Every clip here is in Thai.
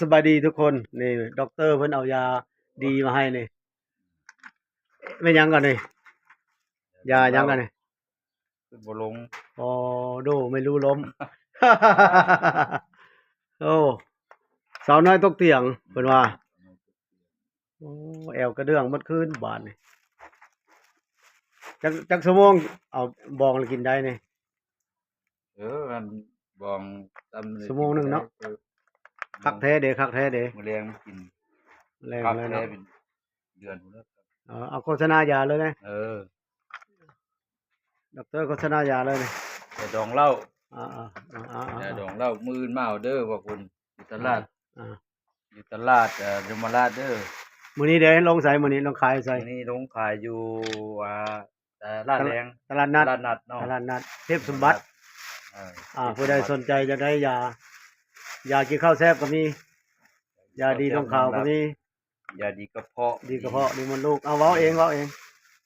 สบายดีทุกคนนี่ด็อกเตอร์เพิ่นเอายาดีมาให้นี่ไม่ยังก่อนนี่ยายังก่อนนี่ขึ้นบ่ลงอ๋อโดไม่รู้ล้ม โอ้สาวน้อยตกเตียงเพิ่นว่าโอ้แอวกระเดื่องหมดคืนบาดนี่จักชั่วโมงเอาบองแล้วกินได้นี่มันบองตำชั่วโมงหนึงเนาะคักแท้เด้คักแท้เด้มื้อแรงกินแรงคักเลยแท้เนาะเป็นเดือนพุ่นแล้วเอาโฆษณายาเลยนะด็อกเตอร์โฆษณายาเลยนี่ยาดองเหล้าอ่าๆๆยาดองๆเหล้ามื้ออื่นมาเอาเด้อว่าคุณอยู่ตลาดอ่าอยู่ตลาดยมราชเด้อมื้อนี้เด้ลงไสมื้อนี้ลงขายไสมื้อนี้ลงขายอยู่ตลาดแรงตลาดนัดตลาดนัดเนาะตลาดนัดเทพสมบัติผู้ใดสนใจจะได้ยากินข้าวแซ่บก็มียาดีท้องขาวก็มียาดีกระเพาะดีกระเพาะดีมดลูกเอาเว้าเอง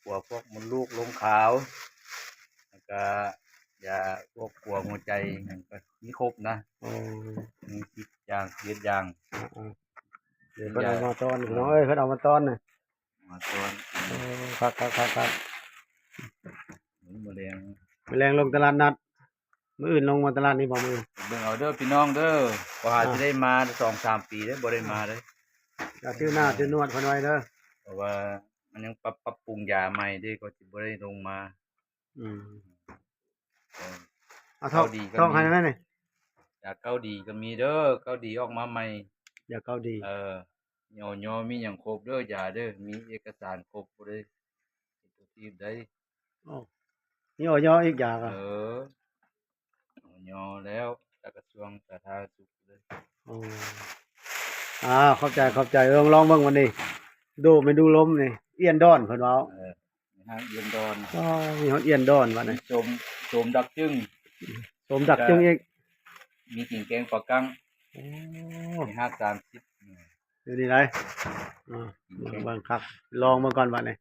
หัวพวกมดลูกลงขาวแล้วก็ยาพวกหัวหัวใจมันก็มีครบนะโอ้มีจิตอย่างเย็ดอย่างเดี๋ยวเพิ่นเอามาตอนพี่น้องเอ้ยเพิ่นเอามาตอนน่ะมาตอนครับมะเร็งแมลงลงตลาดนัดมื้ออื่นลงมาตลาดนี้บ่มื้อเบิ่งเอาเด้อพี่น้องเด้อบ่หาสิได้มา2-3 ปีเด้อบ่ได้มาเด้ออย่าตื้อหน้าตื้อนวดเพิ่นไว้เด้อเพราะว่ามันยังปรับปรุงยาใหม่เด้ก็สิบ่ได้ลงมาอืมเอาเกาดีก็ท่องให้มีได้นี่ยาเกาดีก็มีเด้อเกาดีออกมาใหม่ยาเกาดียอมีหยังครบเด้อยาเด้อมีเอกสารครบบ่ได้ตัวที่ได้โอ้มีอยอีกยาก็ยอแล้วจากกระทรวงสาธารณสุขเลยโอ้เข้าใจลองเบิ่งวันนี้ดูไม่ดูล้มนี่เอียนดอนเพิ่นว่ามีฮะเอียนดอนมีฮอดเอียนดอนว่านี่โจมดักจึงโสมดักจึงอีกมีกิ่งแกงปลากังโอ้มีฮาก30ดูนี่ไรเบิ่งคักลองเบิ่งก่อนว่านี่